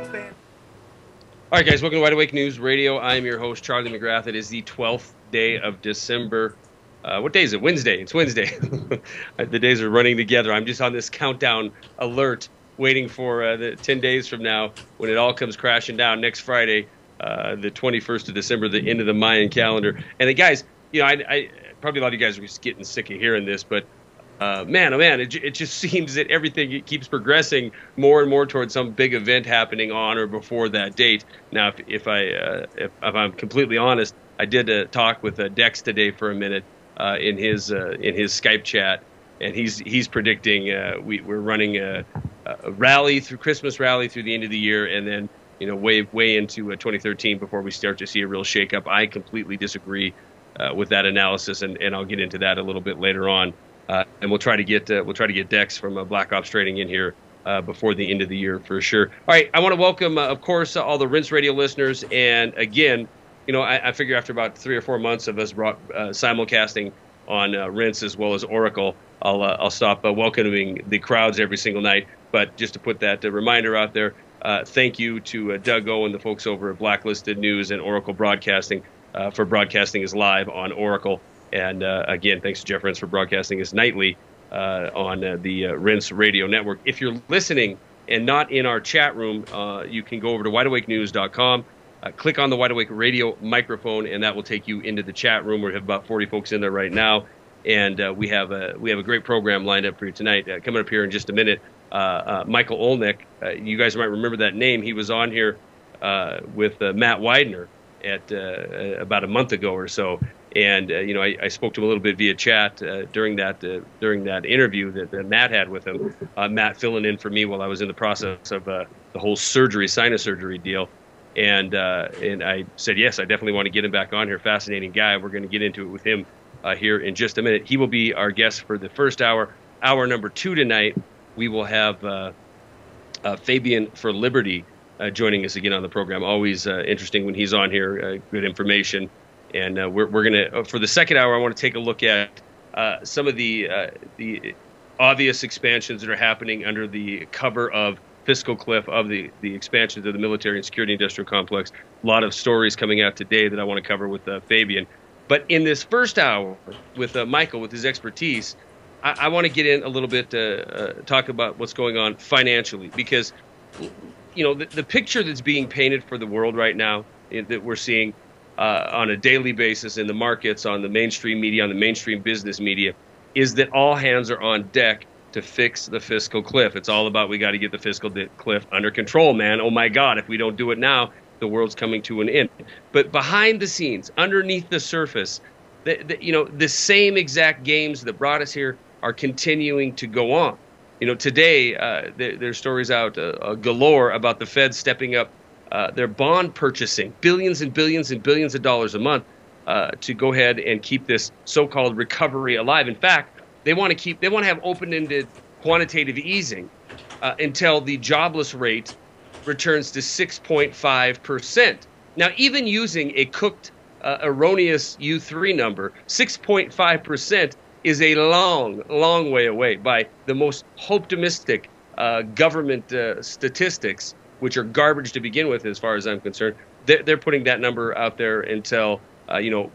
All right, guys, welcome to Wide Awake News Radio. I'm your host, Charlie McGrath. It is the 12th day of December. What day is it? Wednesday. It's Wednesday. The days are running together. I'm just on this countdown alert, waiting for the 10 days from now when it all comes crashing down next Friday, the 21st of December, the end of the Mayan calendar. And guys, you know, I probably a lot of you guys are just getting sick of hearing this, but man, oh man, it just seems that everything keeps progressing more and more towards some big event happening on or before that date. Now, if I'm completely honest, I did talk with Dex today for a minute in his Skype chat, and he's predicting we're running a rally through Christmas rally through the end of the year, and then way into 2013 before we start to see a real shakeup. I completely disagree with that analysis, and I'll get into that a little bit later on. And we'll try to get Dex from Black Ops Trading in here before the end of the year for sure. All right, I want to welcome, of course, all the Rinse Radio listeners. And again, I figure after about 3 or 4 months of us simulcasting on Rinse as well as Oracle, I'll stop welcoming the crowds every single night. But just to put that reminder out there, thank you to Doug O and the folks over at Blacklisted News and Oracle Broadcasting for broadcasting us live on Oracle. And again, thanks to Jeff Rince for broadcasting us nightly on the Rinse Radio Network. If you're listening and not in our chat room, you can go over to wideawakenews.com, click on the Wide Awake Radio microphone, and that will take you into the chat room. We have about 40 folks in there right now, and we have a great program lined up for you tonight. Coming up here in just a minute, Michael Olenick. You guys might remember that name. He was on here with Matt Widener at about a month ago or so. And I spoke to him a little bit via chat during that interview that Matt had with him. Matt filling in for me while I was in the process of the whole sinus surgery deal. And I said yes, I definitely want to get him back on here. Fascinating guy. We're going to get into it with him here in just a minute. He will be our guest for the first hour. Hour number 2 tonight, we will have Fabian for Liberty joining us again on the program. Always interesting when he's on here. Good information. And we're going to, for the second hour, I want to take a look at some of the obvious expansions that are happening under the cover of fiscal cliff of the expansions of the military and security industrial complex. A lot of stories coming out today that I want to cover with Fabian. But in this first hour with Michael, with his expertise, I want to get in a little bit talk about what's going on financially, because the picture that's being painted for the world right now that we're seeing on a daily basis in the markets, on the mainstream media, on the mainstream business media, is that all hands are on deck to fix the fiscal cliff. It's all about we got to get the fiscal cliff under control, man. Oh my God, if we don't do it now, the world's coming to an end. But behind the scenes, underneath the surface, the same exact games that brought us here are continuing to go on. Today there's stories out galore about the Fed stepping up their bond purchasing, billions and billions and billions of dollars a month to go ahead and keep this so-called recovery alive. In fact, they want to have open-ended quantitative easing until the jobless rate returns to 6.5%. Now, even using a cooked, erroneous U3 number, 6.5% is a long, long way away by the most optimistic government statistics, which are garbage to begin with, as far as I'm concerned. They're putting that number out there until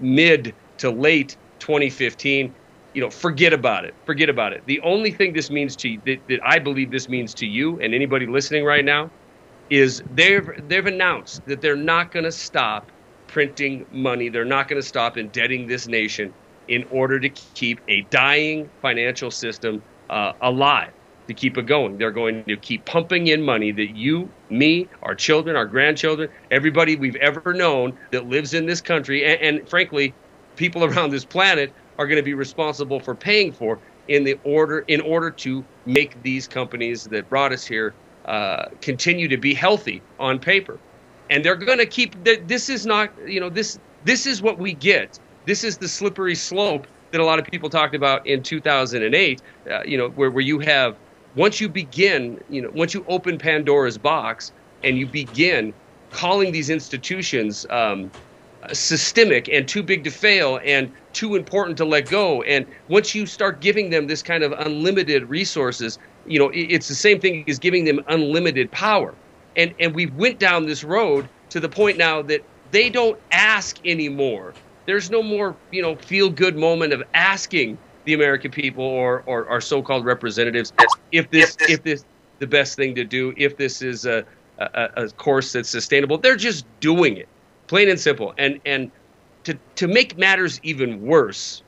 mid to late 2015. Forget about it. Forget about it. The only thing this means to you, that I believe this means to you and anybody listening right now, is they've announced that they're not going to stop printing money. They're not going to stop indebting this nation in order to keep a dying financial system alive. To keep it going. They're going to keep pumping in money that you, me, our children, our grandchildren, everybody we've ever known that lives in this country, and frankly, people around this planet are going to be responsible for paying for in order to make these companies that brought us here continue to be healthy on paper. And they're going to keep, this is not, this is what we get. This is the slippery slope that a lot of people talked about in 2008, where you have, once you begin, once you open Pandora's box and you begin calling these institutions systemic and too big to fail and too important to let go, and once you start giving them this kind of unlimited resources, it's the same thing as giving them unlimited power. And we went down this road to the point now that they don't ask anymore. There's no more, feel-good moment of asking the American people or our so-called representatives if this the best thing to do, if this is a course that's sustainable. They're just doing it, plain and simple. And to make matters even worse,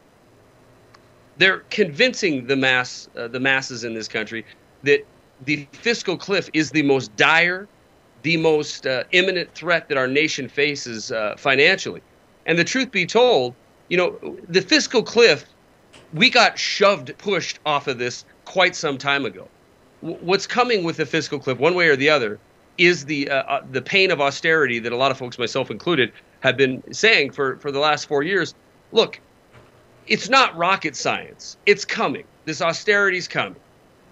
they're convincing the masses in this country that the fiscal cliff is the most dire, the most imminent threat that our nation faces financially. And the truth be told, the fiscal cliff, we got pushed off of this quite some time ago. What's coming with the fiscal cliff, one way or the other, is the pain of austerity that a lot of folks, myself included, have been saying for the last 4 years. Look, it's not rocket science. It's coming. This austerity's coming.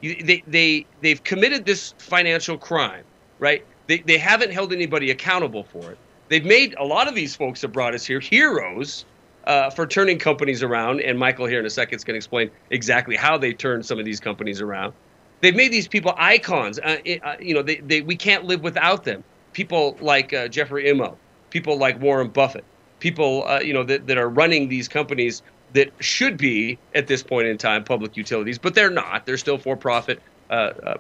They've committed this financial crime, right? They haven't held anybody accountable for it. They've made a lot of these folks that brought us here heroes for turning companies around, and Michael here in a second is going to explain exactly how they turned some of these companies around. They've made these people icons. We can't live without them. People like Jeffrey Immelt, people like Warren Buffett, people that are running these companies that should be at this point in time public utilities, but they're not. They're still for-profit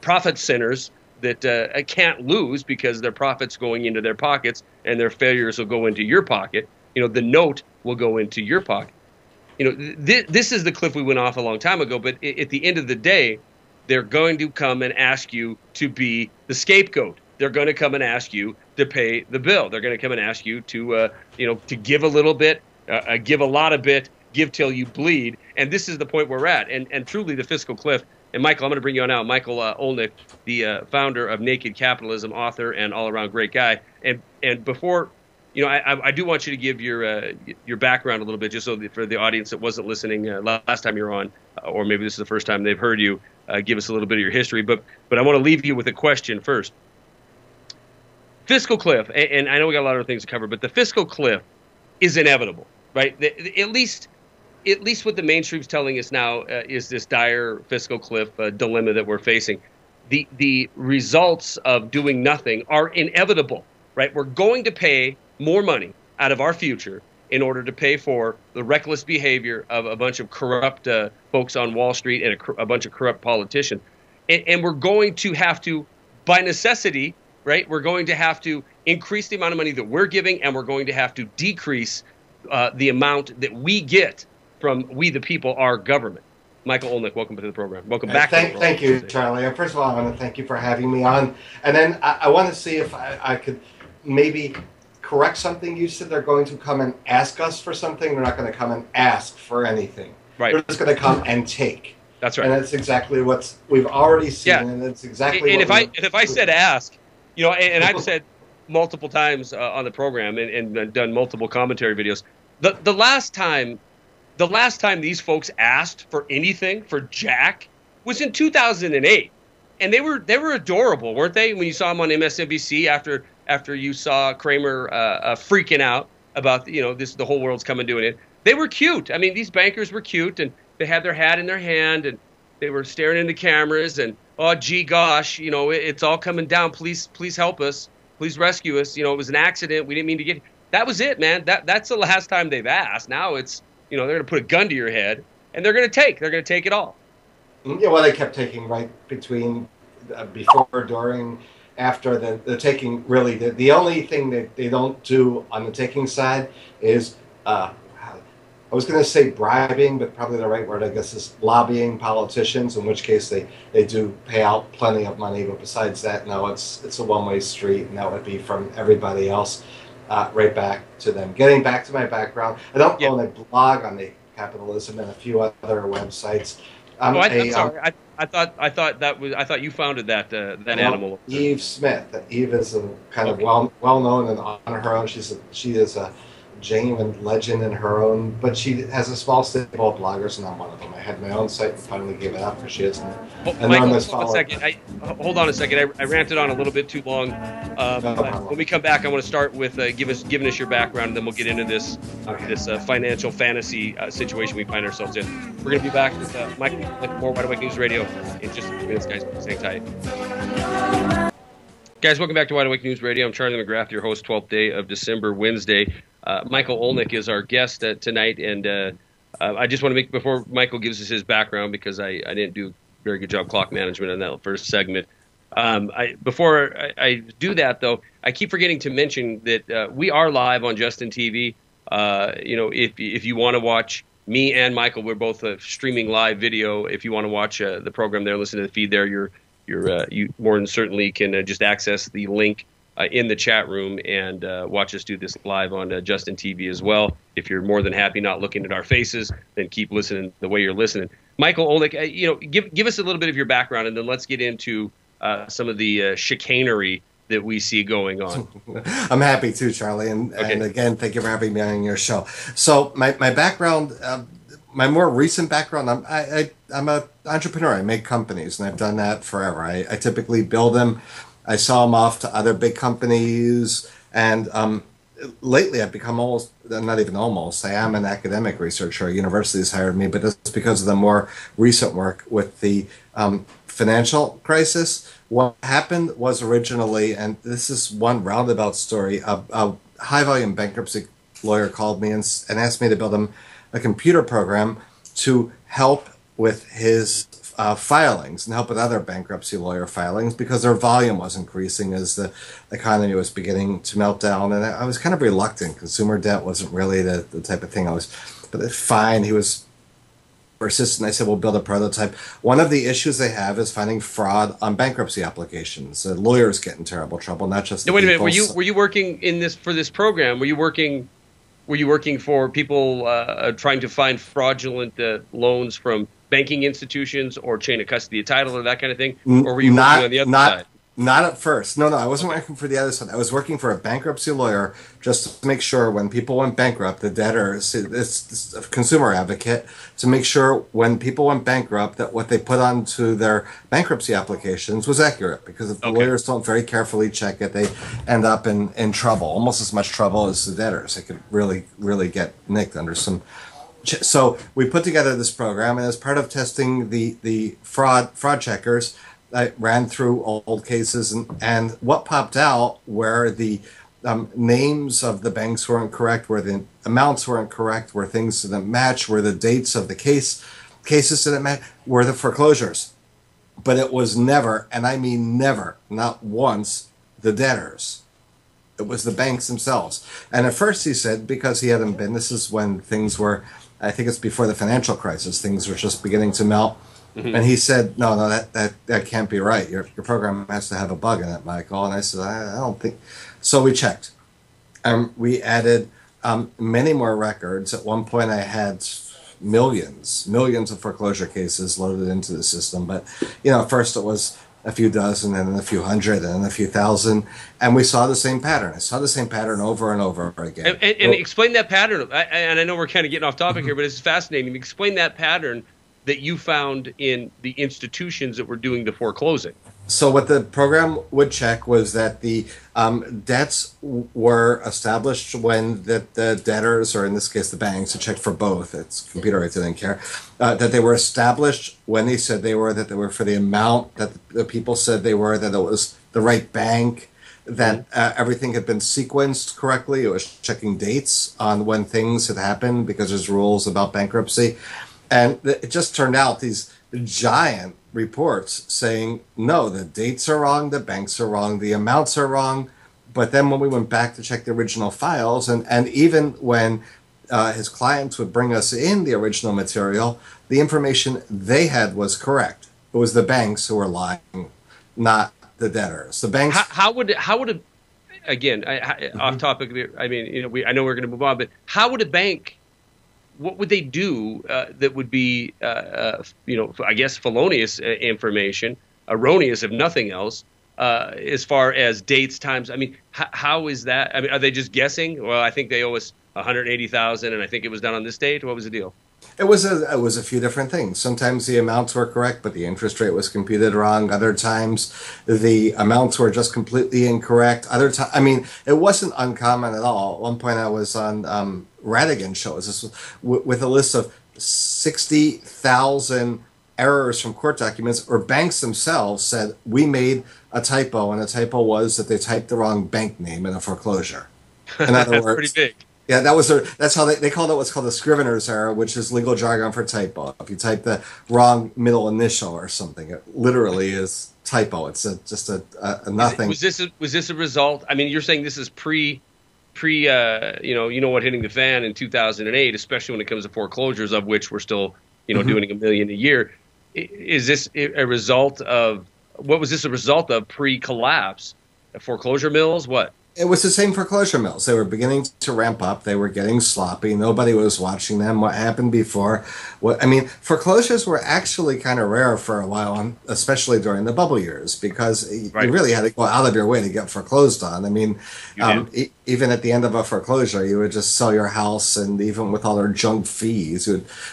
profit centers that can't lose because their profits going into their pockets and their failures will go into your pocket. The note will go into your pocket. This is the cliff we went off a long time ago, but at the end of the day, they're going to come and ask you to be the scapegoat. They're going to come and ask you to pay the bill. They're going to come and ask you to give a little bit, give a lot of bit, give till you bleed. And this is the point we're at. And truly the fiscal cliff. And Michael, I'm going to bring you on now. Michael Olenick, the founder of Naked Capitalism, author and all-around great guy. And before, I do want you to give your background a little bit, just so for the audience that wasn't listening last time you were on, or maybe this is the first time they've heard you. Give us a little bit of your history. But I want to leave you with a question first. Fiscal cliff, and I know we got a lot of things to cover, but the fiscal cliff is inevitable, right? At least what the mainstream's telling us now is this dire fiscal cliff dilemma that we're facing. The results of doing nothing are inevitable, right? We're going to pay more money out of our future in order to pay for the reckless behavior of a bunch of corrupt folks on Wall Street and a bunch of corrupt politicians. And we're going to have to, by necessity, right, we're going to have to increase the amount of money that we're giving, and we're going to have to decrease the amount that we get from we the people, our government. Michael Olenick, welcome to the program. Welcome back. Thank you, Charlie. First of all, I want to thank you for having me on. And then I want to see if I could maybe correct something. You said they're going to come and ask us for something. They're not going to come and ask for anything. Right. They're just going to come and take. That's right. And that's exactly what we've already seen. Yeah. And that's exactly and if I said ask, and I've said multiple times on the program and done multiple commentary videos, the last time these folks asked for anything, for jack, was in 2008. And they were adorable, weren't they? When you saw them on MSNBC after you saw Kramer freaking out about the whole world's coming doing it, they were cute. I mean, these bankers were cute, and they had their hat in their hand, and they were staring into cameras, and oh gee gosh, it's all coming down. Please help us. Please rescue us. It was an accident. We didn't mean to get. That was it, man. That's the last time they've asked. Now it's they're going to put a gun to your head, and they're going to take it all. Yeah, well, they kept taking right between, before, during, after the taking. Really, the only thing that they don't do on the taking side is, I was going to say bribing, but probably the right word, I guess, is lobbying politicians. In which case, they do pay out plenty of money. But besides that, no, it's a one-way street, and that would be from everybody else right back to them. Getting back to my background, I don't own a blog on the capitalism and a few other websites. I'm sorry. I thought you founded that animal. Eve Smith. Eve is a kind of well known and on her own. She is a genuine legend in her own, but she has a small stable of bloggers, and I'm one of them. I had my own site and finally gave it up because she has an enormous following. Hold on a second. I ranted on a little bit too long. When we come back, I want to start with giving us your background, and then we'll get into this financial fantasy situation we find ourselves in. We're going to be back with Mike with more Wide Awake News Radio in just a few minutes, guys. Hang tight. Guys, welcome back to Wide Awake News Radio. I'm Charlie McGrath, your host, 12th day of December, Wednesday. Michael Olenick is our guest tonight, and I just want to make, before Michael gives us his background, because I didn't do a very good job clock management in that first segment. Before I do that, though, I keep forgetting to mention that we are live on Justin TV. If you want to watch me and Michael, we're both streaming live video. If you want to watch the program there, listen to the feed there, you more than certainly can just access the link in the chat room and watch us do this live on Justin TV as well. If you're more than happy not looking at our faces, then keep listening the way you're listening. Michael Olenick, give us a little bit of your background, and then let's get into some of the chicanery that we see going on. I'm happy to, Charlie, and again, thank you for having me on your show. So my background, my more recent background, I'm an entrepreneur. I make companies, and I've done that forever. I typically build them. I sell them off to other big companies, and lately I've become almost, not even almost, I am an academic researcher. Universities hired me, but that's because of the more recent work with the financial crisis. What happened was originally, and this is one roundabout story, a high-volume bankruptcy lawyer called me and asked me to build him a computer program to help with his filings and help with other bankruptcy lawyer filings because their volume was increasing as the economy was beginning to melt down. And I was kind of reluctant. Consumer debt wasn't really the type of thing I was, but fine. He was persistent. I said, we'll build a prototype. One of the issues they have is finding fraud on bankruptcy applications. Lawyers get in terrible trouble, not just the wait a minute. Were you working for this program? Were you working for people trying to find fraudulent loans from banking institutions or chain of custody of title or that kind of thing? Or were you working on the other side? Not at first. No, I wasn't working for the other side. I was working for a bankruptcy lawyer just to make sure when people went bankrupt, the debtors, it's a consumer advocate, to make sure when people went bankrupt that what they put onto their bankruptcy applications was accurate. Because if the lawyers don't very carefully check it, they end up in trouble, almost as much trouble as the debtors. They could really, really get nicked under some. So we put together this program, and as part of testing the fraud checkers, I ran through old cases, and what popped out where the names of the banks weren't correct, where the amounts weren't correct, where things didn't match, where the dates of the cases didn't match, were the foreclosures. But it was never, and I mean never, not once, the debtors. It was the banks themselves. And at first he said, because he hadn't been, this is when things were, I think it's before the financial crisis, things were just beginning to melt. Mm-hmm. And he said, no, that can't be right. Your program has to have a bug in it, Michael. And I said, I don't think. So we checked. We added many more records. At one point I had millions of foreclosure cases loaded into the system. But, at first it was a few dozen and then a few hundred and then a few thousand. And we saw the same pattern. I saw the same pattern over and over again. And explain that pattern. And I know we're kind of getting off topic here, but it's fascinating. Explain that pattern that you found in the institutions that were doing the foreclosing. So what the program would check was that the debts were established when the debtors, or in this case the banks, it checked for both, it's computer rights, I didn't care, that they were established when they said they were, that they were for the amount that the people said they were, that it was the right bank, that everything had been sequenced correctly. It was checking dates on when things had happened because there's rules about bankruptcy. And it just turned out these giant reports saying, no, the dates are wrong, the banks are wrong, the amounts are wrong. But then when we went back to check the original files, and even when his clients would bring us in the original material, the information they had was correct. It was the banks who were lying, not the debtors. The banks. How would again, off topic, I mean, I know we're going to move on, but how would a bank, what would they do that would be, I guess, felonious information, erroneous if nothing else, as far as dates, times? I mean, how is that? I mean, are they just guessing? Well, I think they owe us $180,000, and I think it was done on this date. What was the deal? It was a few different things. Sometimes the amounts were correct, but the interest rate was computed wrong. Other times, the amounts were just completely incorrect. Other times, I mean, it wasn't uncommon at all. At one point, I was on Radigan shows. This was with a list of 60,000 errors from court documents, or banks themselves said we made a typo, and the typo was that they typed the wrong bank name in a foreclosure. In other That's words, pretty big. yeah, that's how they called it what's called the scrivener's error, which is legal jargon for typo. If you type the wrong middle initial or something, it literally is typo. It's just a nothing. Was this a result? I mean, you're saying this is pre you know what, hitting the fan in 2008, especially when it comes to foreclosures, of which we're still doing 1 million a year. Is this a result of, what was this a result of pre-collapse? Foreclosure mills? What? It was the same foreclosure mills. They were beginning to ramp up. They were getting sloppy. Nobody was watching them. What happened before? Foreclosures were actually kind of rare for a while, especially during the bubble years, because you really had to go out of your way to get foreclosed on. I mean, even at the end of a foreclosure, you would just sell your house, and even with all their junk fees,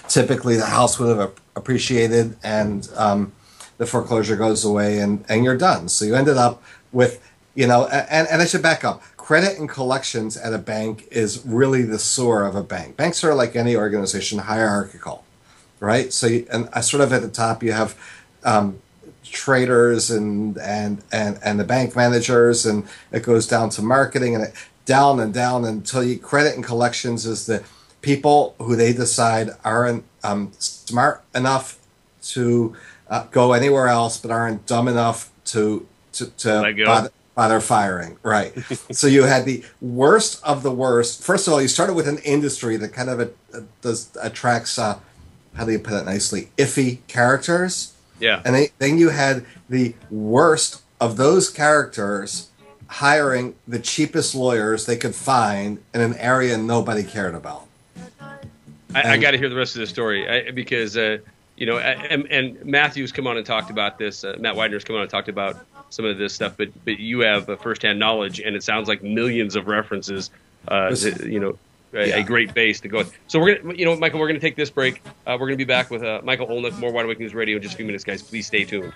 typically the house would have appreciated, and the foreclosure goes away, and you're done. So you ended up with, and I should back up. Credit and collections at a bank is really the sewer of a bank. Banks are like any organization, hierarchical, right? So, and sort of at the top, you have traders and the bank managers, and it goes down to marketing, and down and down until credit and collections is the people who they decide aren't smart enough to go anywhere else, but aren't dumb enough to bother firing. Right. So you had the worst of the worst. First of all, you started with an industry that kind of attracts, how do you put it nicely, iffy characters. Yeah. And then you had the worst of those characters hiring the cheapest lawyers they could find in an area nobody cared about. I got to hear the rest of the story because, and Matthew's come on and talked about this. Matt Widener's come on and talked about some of this stuff, but you have firsthand knowledge, and it sounds like millions of references, a great base to go with. So we're gonna, Michael, we're gonna take this break. We're gonna be back with Michael Olenick, more Wide Awake News Radio in just a few minutes, guys. Please stay tuned.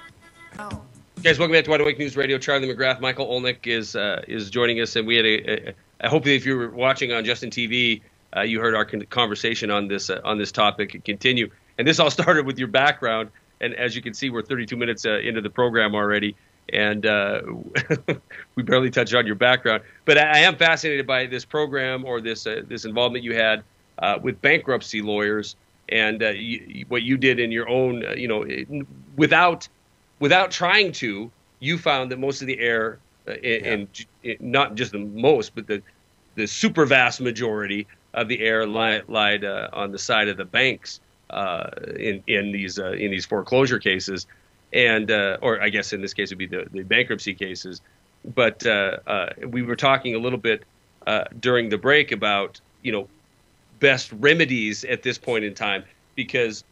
Guys, welcome back to Wide Awake News Radio. Charlie McGrath, Michael Olenick is joining us, and we had I hope that if you were watching on Justin TV, you heard our conversation on this topic continue. And this all started with your background, and as you can see, we're 32 minutes into the program already, and we barely touched on your background. But I am fascinated by this program, or this involvement you had with bankruptcy lawyers, and what you did in your own, without trying to. You found that most of the error, and not just the most, but the super vast majority of the error lied on the side of the banks. In these foreclosure cases, and or I guess in this case it would be the bankruptcy cases. But we were talking a little bit during the break about best remedies at this point in time, because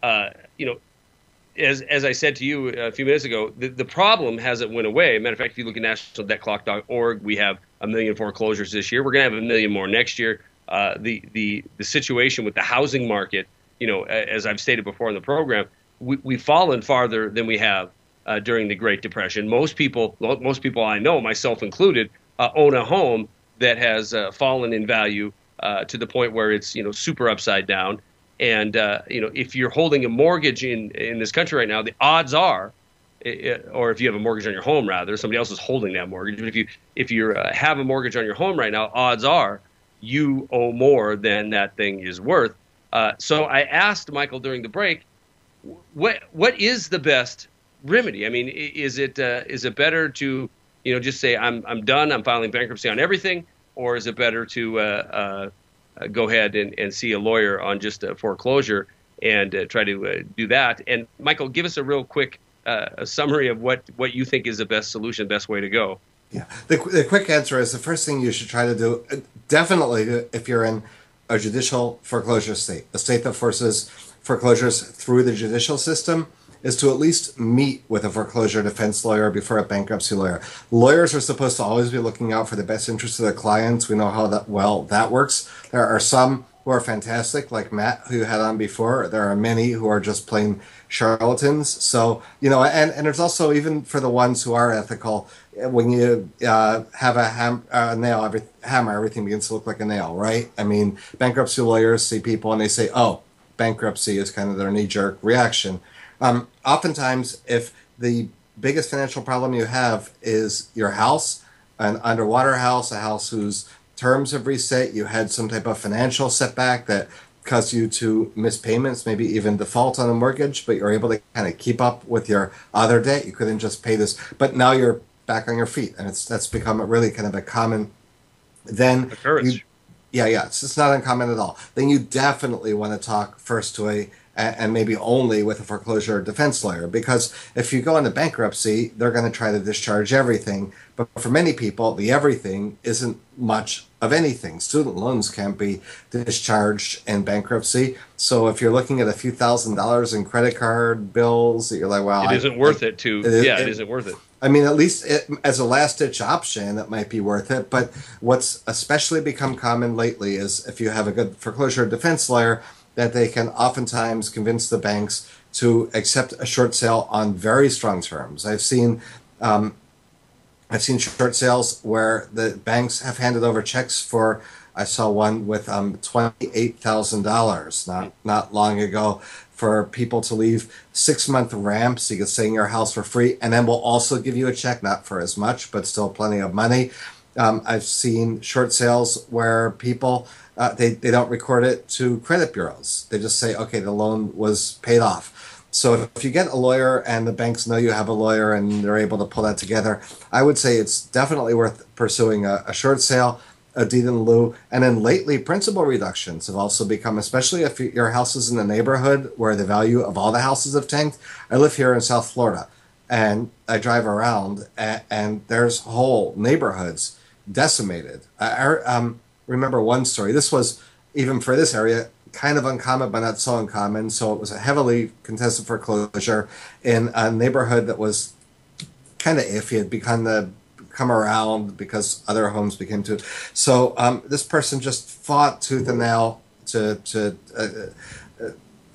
as I said to you a few minutes ago, the problem hasn't went away. Matter of fact, if you look at nationaldebtclock.org, we have 1 million foreclosures this year. We're going to have 1 million more next year. The situation with the housing market, as I've stated before in the program, we've fallen farther than we have during the Great Depression. Most people I know, myself included, own a home that has fallen in value to the point where it's super upside down. And if you're holding a mortgage in this country right now, the odds are, or if you have a mortgage on your home, rather, somebody else is holding that mortgage. But if you have a mortgage on your home right now, odds are you owe more than that thing is worth. So I asked Michael during the break, what is the best remedy? I mean, is it better to just say I'm done, I'm filing bankruptcy on everything, or is it better to go ahead and see a lawyer on just a foreclosure and try to do that? And Michael, give us a real quick a summary of what you think is the best solution, best way to go. Yeah, the quick answer is the first thing you should try to do, definitely if you're in a judicial foreclosure state, a state that forces foreclosures through the judicial system, is to at least meet with a foreclosure defense lawyer before a bankruptcy lawyer. Lawyers are supposed to always be looking out for the best interests of their clients. We know how that works. There are some who are fantastic, like Matt, who you had on before. There are many who are just plain charlatans. So, and there's also, even for the ones who are ethical, when you have a hammer, everything begins to look like a nail, right? I mean, bankruptcy lawyers see people and they say, oh, bankruptcy is kind of their knee-jerk reaction. Oftentimes, if the biggest financial problem you have is your house, an underwater house, a house whose terms have reset, you had some type of financial setback that caused you to miss payments, maybe even default on a mortgage, but you're able to kind of keep up with your other debt. You couldn't just pay this, but now you're back on your feet, and that's become a really kind of a common. Then occurrence. yeah, it's not uncommon at all. Then you definitely want to talk first to and maybe only with a foreclosure defense lawyer, because if you go into bankruptcy, they're going to try to discharge everything. But for many people, the everything isn't much of anything. Student loans can't be discharged in bankruptcy. So if you're looking at a few $1,000s in credit card bills, that you're like, wow, it isn't worth it to. It isn't worth it. I mean, at least as a last-ditch option, it might be worth it. But what's especially become common lately is if you have a good foreclosure defense lawyer, that they can oftentimes convince the banks to accept a short sale on very strong terms. I've seen short sales where the banks have handed over checks for. I saw one with $28,000 not long ago, for people to leave 6-month ramps. You can stay in your house for free, and then we'll also give you a check, not for as much, but still plenty of money. I've seen short sales where people, they don't record it to credit bureaus. They just say, okay, the loan was paid off. So if you get a lawyer and the banks know you have a lawyer and they're able to pull that together, I would say it's definitely worth pursuing a short sale, a deed in lieu, and then lately principal reductions have also become, especially if your house is in a neighborhood where the value of all the houses have tanked. I live here in South Florida, and I drive around, and there's whole neighborhoods decimated. I remember one story. This was, even for this area, kind of uncommon, but not so uncommon. So it was a heavily contested foreclosure in a neighborhood that was kind of iffy. It had come around because other homes became too. So this person just fought tooth and nail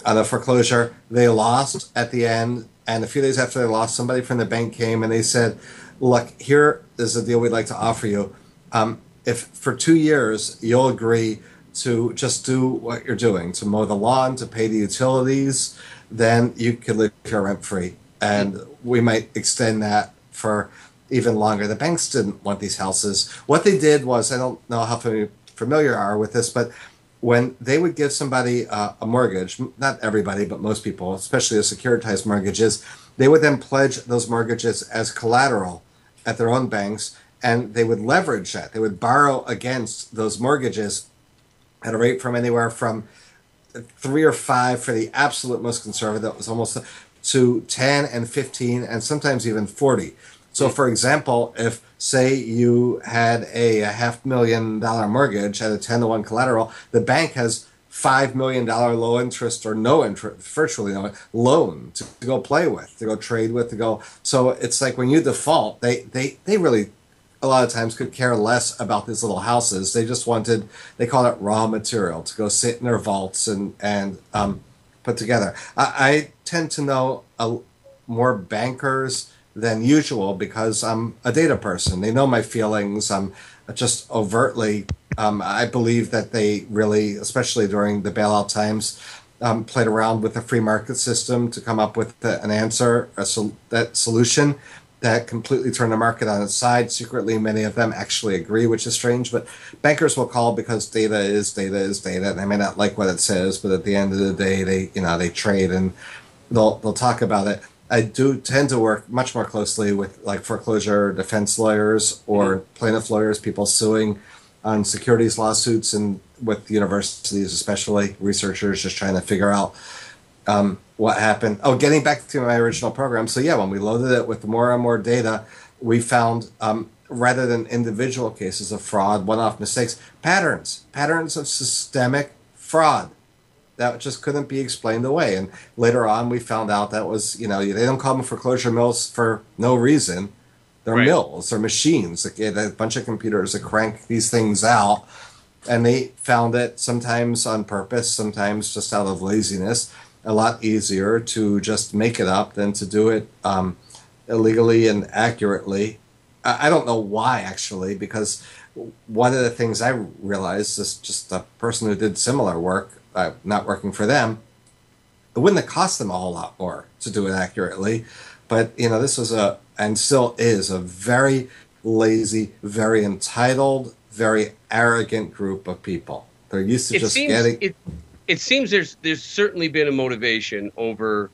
on a foreclosure. They lost at the end, and a few days after they lost, somebody from the bank came and they said, look, here is a deal we'd like to offer you. If for 2 years you'll agree to just do what you're doing, to mow the lawn, to pay the utilities, then you can live here rent-free. And we might extend that for even longer. The banks didn't want these houses. What they did was, I don't know how familiar you are with this, but when they would give somebody a mortgage, not everybody, but most people, especially the securitized mortgages, they would then pledge those mortgages as collateral at their own banks, and they would leverage that. They would borrow against those mortgages at a rate from anywhere from 3 or 5 for the absolute most conservative, that was almost to 10 and 15 and sometimes even 40. So, for example, if, say, you had a $500,000 mortgage at a 10-to-1 collateral, the bank has $5 million low interest or no interest, virtually no loan to go play with, to go trade with, to go. So it's like when you default, they really, a lot of times, could care less about these little houses. They just wanted, they call it raw material, to go sit in their vaults and put together. I tend to know more bankers than usual because I'm a data person. They know my feelings. I'm just overtly, I believe that they really, especially during the bailout times, played around with the free market system to come up with an answer, that solution that completely turned the market on its side. Secretly, many of them actually agree, which is strange, but bankers will call because data is data, and they may not like what it says, but at the end of the day, they trade and they'll talk about it. I do tend to work much more closely with like foreclosure defense lawyers or plaintiff lawyers, people suing on securities lawsuits, and with universities, especially researchers just trying to figure out what happened. Oh, getting back to my original program. So yeah, when we loaded it with more and more data, we found rather than individual cases of fraud, one-off mistakes, patterns of systemic fraud that just couldn't be explained away. And later on, we found out that was, they don't call them foreclosure mills for no reason. They're right. mills, they're machines. A bunch of computers that crank these things out. And they found it sometimes on purpose, sometimes just out of laziness. A lot easier to just make it up than to do it illegally and accurately. I don't know why, actually, because one of the things I realized is just a person who did similar work, not working for them, it wouldn't have cost them a whole lot more to do it accurately. But this was and still is a very lazy, very entitled, very arrogant group of people. They're used to It seems there's certainly been a motivation over,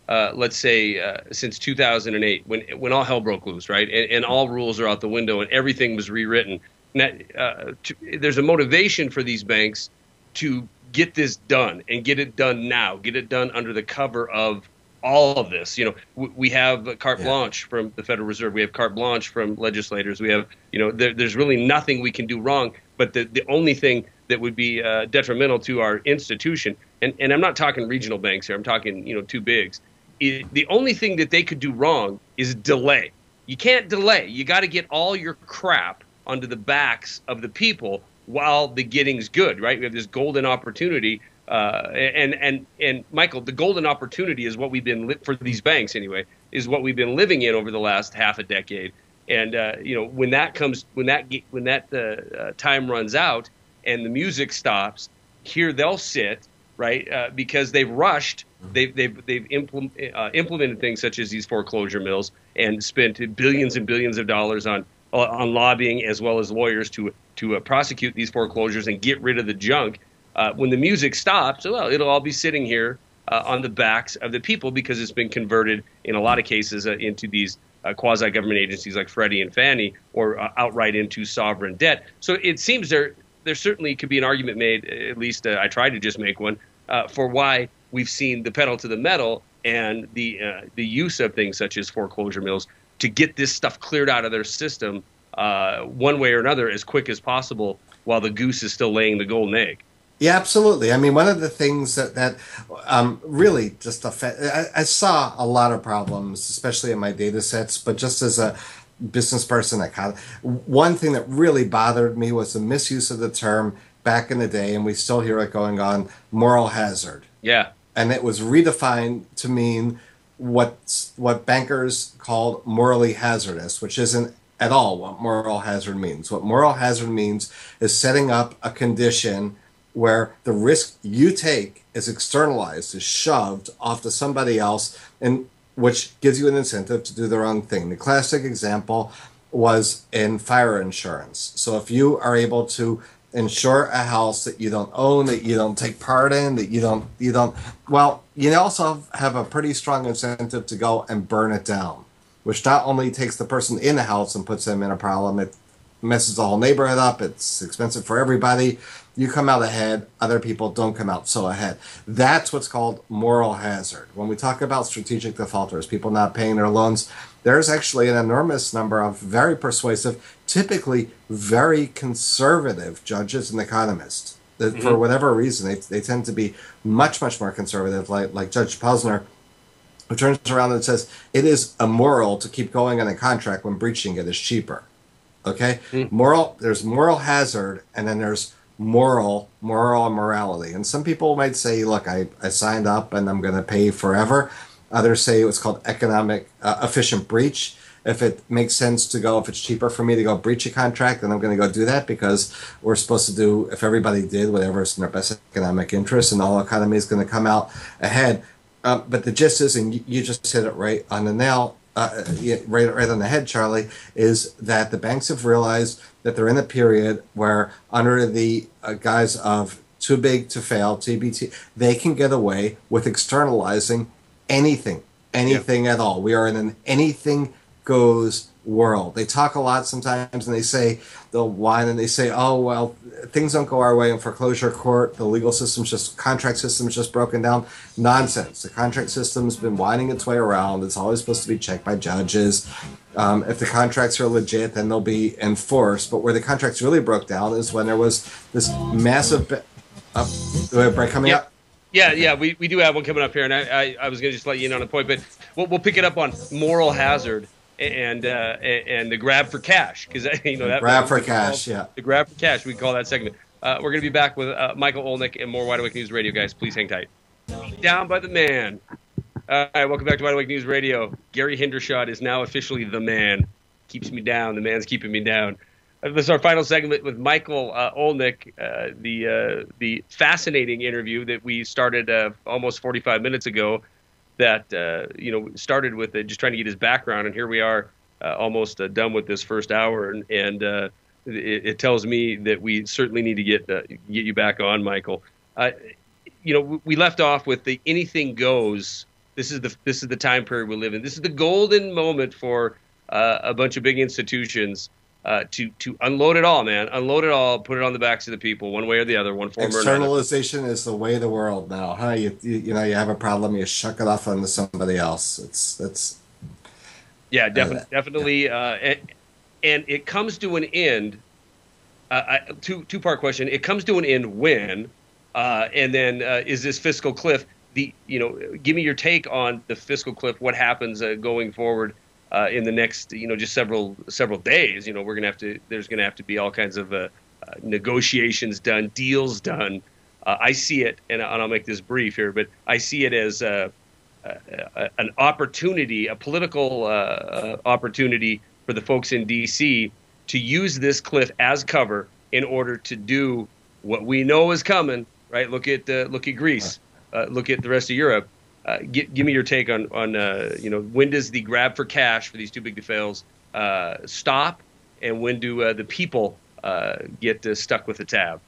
let's say, since 2008, when all hell broke loose, right? And all rules are out the window and everything was rewritten. There's a motivation for these banks to get this done and get it done now, get it done under the cover of all of this. We have carte blanche from the Federal Reserve. We have carte blanche from legislators. We have, there's really nothing we can do wrong. But the only thing that would be detrimental to our institution, and I'm not talking regional banks here, I'm talking, too bigs. The only thing that they could do wrong is delay. You can't delay. You got to get all your crap onto the backs of the people while the getting's good, right? We have this golden opportunity. And Michael, the golden opportunity is what we've been for these banks anyway, is what we've been living in over the last half a decade. And when that time runs out and the music stops, here they'll sit, right? Because they've rushed, they've implemented things such as these foreclosure mills and spent billions and billions of dollars on lobbying as well as lawyers to prosecute these foreclosures and get rid of the junk. When the music stops, well, it'll all be sitting here on the backs of the people because it's been converted in a lot of cases into these quasi-government agencies like Freddie and Fannie, or outright into sovereign debt. So it seems there certainly could be an argument made, at least I tried to just make one, for why we've seen the pedal to the metal and the use of things such as foreclosure mills to get this stuff cleared out of their system one way or another as quick as possible while the goose is still laying the golden egg. Yeah, absolutely. I mean, one of the things that really just I saw a lot of problems, especially in my data sets, but just as a business person, one thing that really bothered me was the misuse of the term back in the day, and we still hear it going on, moral hazard. Yeah. And it was redefined to mean what bankers called morally hazardous, which isn't at all what moral hazard means. What moral hazard means is setting up a condition where the risk you take is externalized, is shoved off to somebody else, and which gives you an incentive to do the wrong thing. The classic example was in fire insurance. So if you are able to insure a house that you don't own, that you don't take part in, that you don't, well, you also have a pretty strong incentive to go and burn it down, which not only takes the person in the house and puts them in a problem, it messes the whole neighborhood up, it's expensive for everybody. You come out ahead, other people don't come out so ahead. That's what's called moral hazard. When we talk about strategic defaulters, people not paying their loans, there's actually an enormous number of very persuasive, typically very conservative judges and economists. That for whatever reason, they tend to be much, much more conservative, like Judge Posner, who turns around and says, it is immoral to keep going on a contract when breaching it is cheaper. Okay? There's moral hazard, and then there's moral and morality. And some people might say, look, I signed up and I'm going to pay forever. Others say it's called economic efficient breach. If it makes sense to go, if it's cheaper for me to go breach a contract, then I'm going to go do that because we're supposed to do, if everybody did whatever's in their best economic interest, and the whole economy is going to come out ahead. But the gist is, and you just hit it right on the nail, right on the head, Charlie, is that the banks have realized that they're in a period where, under the guise of too big to fail, TBT, they can get away with externalizing anything at all. We are in an anything goes world. They talk a lot sometimes, and they say, they'll whine and they say, oh, well, things don't go our way in foreclosure court. The legal contract system's just broken down. Nonsense. The contract system's been winding its way around. It's always supposed to be checked by judges. If the contracts are legit, then they'll be enforced. But where the contracts really broke down is when there was this massive break coming up. Yeah, we do have one coming up here, and I was going to just let you in on a point, but we'll pick it up on moral hazard and the grab for cash, because that grab for cash, the grab for cash, we call that segment. We're going to be back with Michael Olenick and more Wide Awake News Radio, guys. Please hang tight. Down by the man. All right, welcome back to Wide Awake News Radio. Gary Hindershot is now officially the man. Keeps me down. The man's keeping me down. This is our final segment with Michael Olenick, the fascinating interview that we started almost 45 minutes ago. that started with just trying to get his background, and here we are, almost done with this first hour, and it tells me that we certainly need to get you back on, Michael. We left off with the anything goes. This is the time period we live in. This is the golden moment for a bunch of big institutions to unload it all, man. Unload it all, put it on the backs of the people, one way or the other, one form or another. Externalization is the way of the world now, huh? You have a problem, you shuck it off onto somebody else. Definitely. And it comes to an end. Two-part question. It comes to an end when, and then is this fiscal cliff? Give me your take on the fiscal cliff. What happens going forward in the next, just several days? There's gonna have to be all kinds of negotiations done, deals done. I see it, and I'll make this brief here, but I see it as an opportunity, a political opportunity for the folks in D.C. to use this cliff as cover in order to do what we know is coming. Right? Look at Greece. Look at the rest of Europe. Give me your take on when does the grab for cash for these too big to fails stop, and when do the people get stuck with the tab?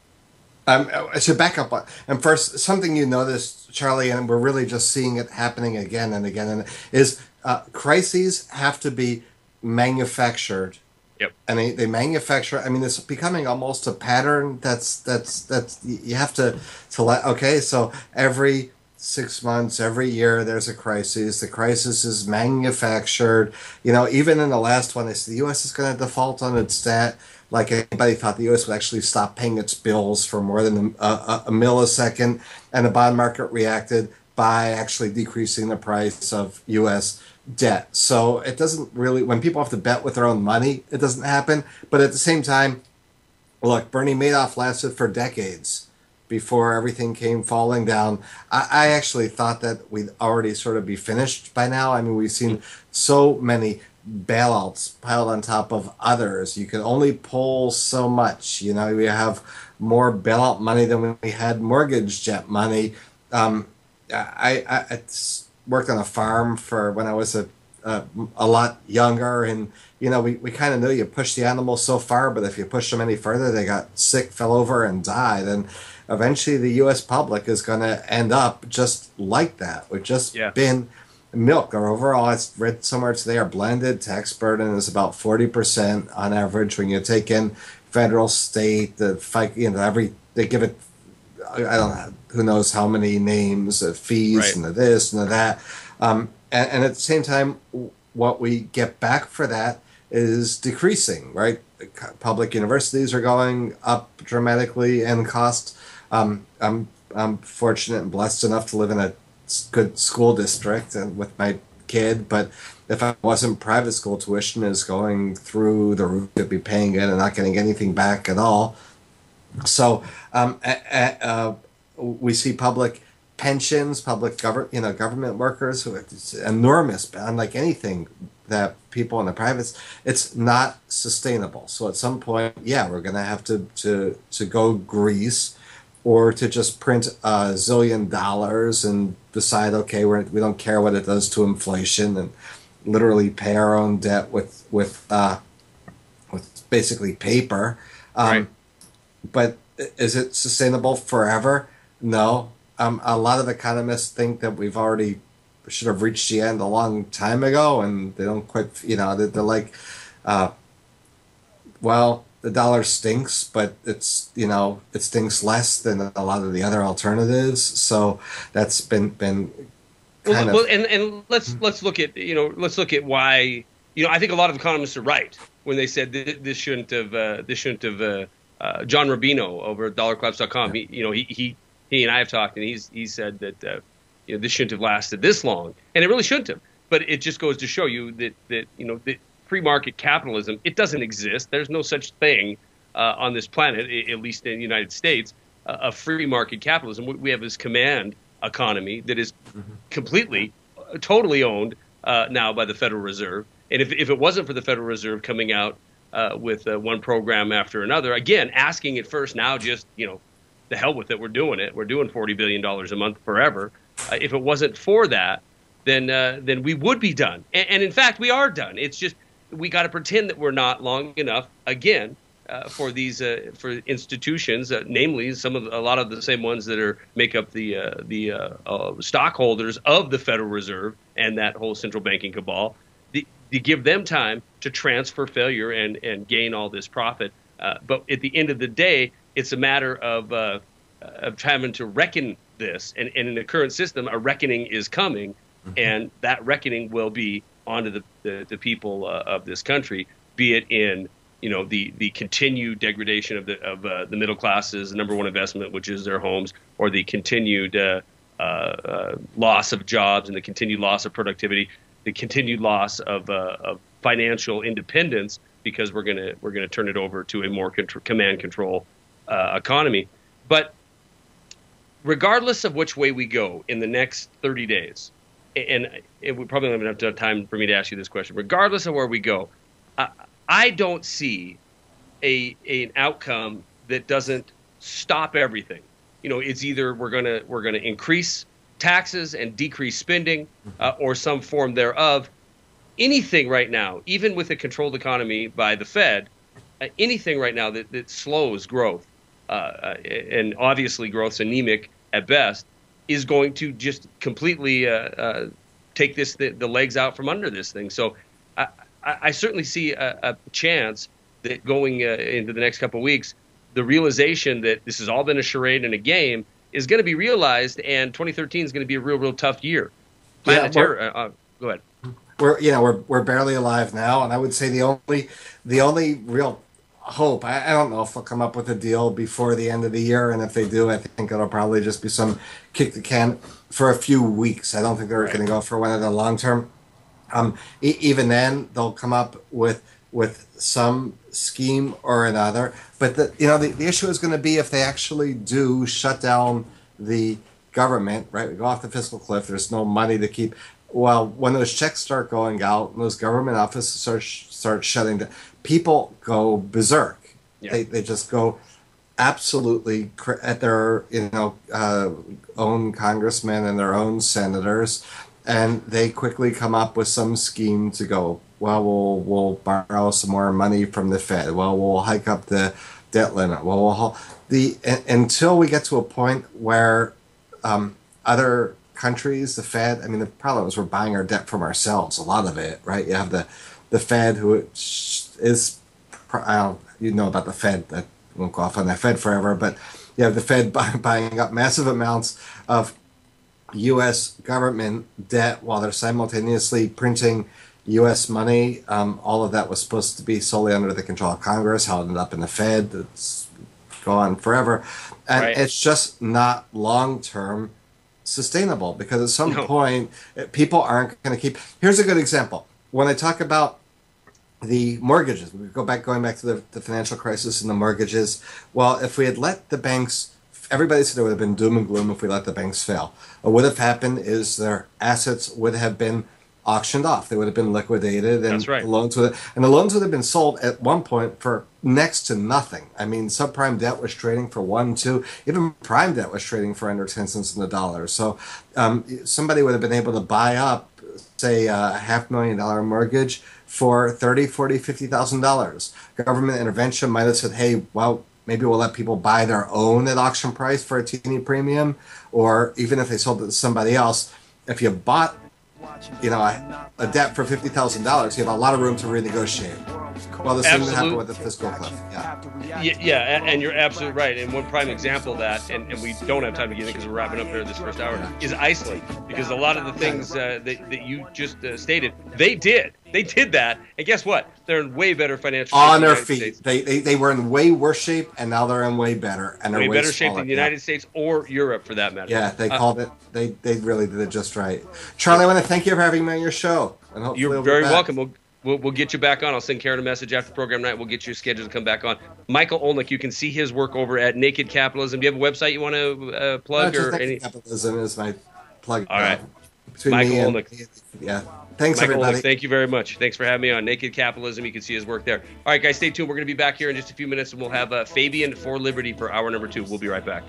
I should back up. And first, something you noticed, Charlie, and we're really just seeing it happening again and again, and is crises have to be manufactured. Yep. And they manufacture. I mean, it's becoming almost a pattern. That's you have to let. Okay, so every 6 months, every year, there's a crisis. The crisis is manufactured. Even in the last one, they said the U.S. is going to default on its debt. Like anybody thought the U.S. would actually stop paying its bills for more than a millisecond, and the bond market reacted by actually decreasing the price of U.S. debt. So it doesn't really, when people have to bet with their own money, it doesn't happen. But at the same time, look, Bernie Madoff lasted for decades before everything came falling down. I actually thought that we'd already sort of be finished by now. I mean, we've seen so many bailouts piled on top of others. You can only pull so much. We have more bailout money than we had mortgage debt money. I worked on a farm for when I was a lot younger, and we kind of knew you push the animals so far, but if you push them any further, they got sick, fell over, and died. And eventually, the U.S. public is going to end up just like that. We've just been milk. Our overall, I read somewhere today, our blended tax burden is about 40% on average when you take in federal, state, the they give it. I don't know, who knows how many names, fees, right, and this and that. And at the same time, what we get back for that is decreasing, right? Public universities are going up dramatically in cost. I'm fortunate and blessed enough to live in a good school district and with my kid, but if I wasn't, private school tuition is going through the roof. I'd be paying it and not getting anything back at all. So we see public pensions, public government workers who it's enormous, unlike anything that people in the privates. It's not sustainable. So at some point, we're going to have to go Greece, or to just print $1 zillion and decide, okay, we don't care what it does to inflation, and literally pay our own debt with basically paper. Right. But is it sustainable forever? No. A lot of economists think that we've already should have reached the end a long time ago, and they don't quite, they're like, well, the dollar stinks, but it stinks less than a lot of the other alternatives. So that's been kind of. Well, and let's look at why, I think a lot of economists are right when they said this shouldn't have John Rubino over at dollarclaps.com. He and I have talked, and he said that this shouldn't have lasted this long, and it really shouldn't have. But it just goes to show you that free market capitalism, it doesn't exist. There's no such thing on this planet, at least in the United States, a free market capitalism. We have this command economy that is completely, totally owned now by the Federal Reserve. And if it wasn't for the Federal Reserve coming out with one program after another, again, asking it first, now just, the hell with it, we're doing it. We're doing $40 billion a month forever. If it wasn't for that, then we would be done. And in fact, we are done. It's just we got to pretend that we're not long enough again for these for institutions, namely a lot of the same ones that make up the stockholders of the Federal Reserve and that whole central banking cabal. To give them time to transfer failure and gain all this profit. But at the end of the day, it's a matter of having to reckon this. And in the current system, a reckoning is coming, and that reckoning will be onto the people of this country, be it in the continued degradation of the middle classes, the number one investment, which is their homes, or the continued loss of jobs and the continued loss of productivity, the continued loss of financial independence, because we're gonna turn it over to a more command control economy. But regardless of which way we go in the next 30 days, and we probably don't have enough time for me to ask you this question. Regardless of where we go, I don't see an outcome that doesn't stop everything. It's either we're gonna increase taxes and decrease spending, or some form thereof. Anything right now, even with a controlled economy by the Fed, anything right now that slows growth, and obviously growth's anemic at best, is going to just completely take the legs out from under this thing. So I certainly see a chance that going into the next couple of weeks, the realization that this has all been a charade and a game is going to be realized, and 2013 is going to be a real tough year. Yeah, go ahead. We're barely alive now, and I would say the only real hope, I don't know if they'll come up with a deal before the end of the year, and if they do, I think it'll probably just be some kick the can for a few weeks. I don't think they're going to go for one in the long term. Even then, they'll come up with some scheme or another. But the issue is going to be if they actually do shut down the government, right? We go off the fiscal cliff. There's no money to keep. Well, when those checks start going out and those government offices start shutting down, people go berserk. Yeah. They just go absolutely at their own congressmen and their own senators, and they quickly come up with some scheme to go, well, we'll borrow some more money from the Fed. Well, we'll hike up the debt limit. Well, until we get to a point where other countries, the Fed, the problem is we're buying our debt from ourselves, a lot of it, right? You have the Fed, who is, about the Fed, that won't go off on the Fed forever, but you have the Fed buying up massive amounts of U.S. government debt while they're simultaneously printing U.S. money. All of that was supposed to be solely under the control of Congress, held it up in the Fed. It's gone forever. And right. It's just not long-term sustainable, because at some point, people aren't going to keep... Here's a good example. When I talk about the mortgages, we going back to the financial crisis and the mortgages, well, if we had let the banks... Everybody said it would have been doom and gloom if we let the banks fail. What would have happened is their assets would have been auctioned off. They would have been liquidated, and that's right. the loans would have been sold at one point for next to nothing. Subprime debt was trading for 1, 2, even prime debt was trading for under 10 cents on the dollar. So somebody would have been able to buy up, say, a $500,000 mortgage for $30,000, $40,000, $50,000. Government intervention might have said, hey, well, maybe we'll let people buy their own at auction price for a teeny premium, or even if they sold it to somebody else, if you bought a debt for $50,000, you have a lot of room to renegotiate. Well, the same thing happened with the fiscal cliff. Yeah, and you're absolutely right. And one prime example of that, and we don't have time to get in because we're wrapping up here this first hour, is Iceland. Because a lot of the things that you just stated, they did that, and guess what? They're in way better financial shape on their feet. They were in way worse shape, and now they're in way better, and they're way better shape than the United States or Europe, for that matter. Yeah, they called it. They really did it just right. Charlie, I want to thank you for having me on your show, and hopefully you're very welcome. We'll get you back on. I'll send Karen a message after the program night. We'll get you scheduled to come back on. Michael Olenick, you can see his work over at Naked Capitalism. Do you have a website you want to plug? Naked Capitalism is my plug. All right. Michael Olenick. Yeah. Thanks, Michael everybody. Olenick, thank you very much. Thanks for having me on Naked Capitalism. You can see his work there. All right, guys, stay tuned. We're going to be back here in just a few minutes, and we'll have Fabian for Liberty for hour number 2. We'll be right back.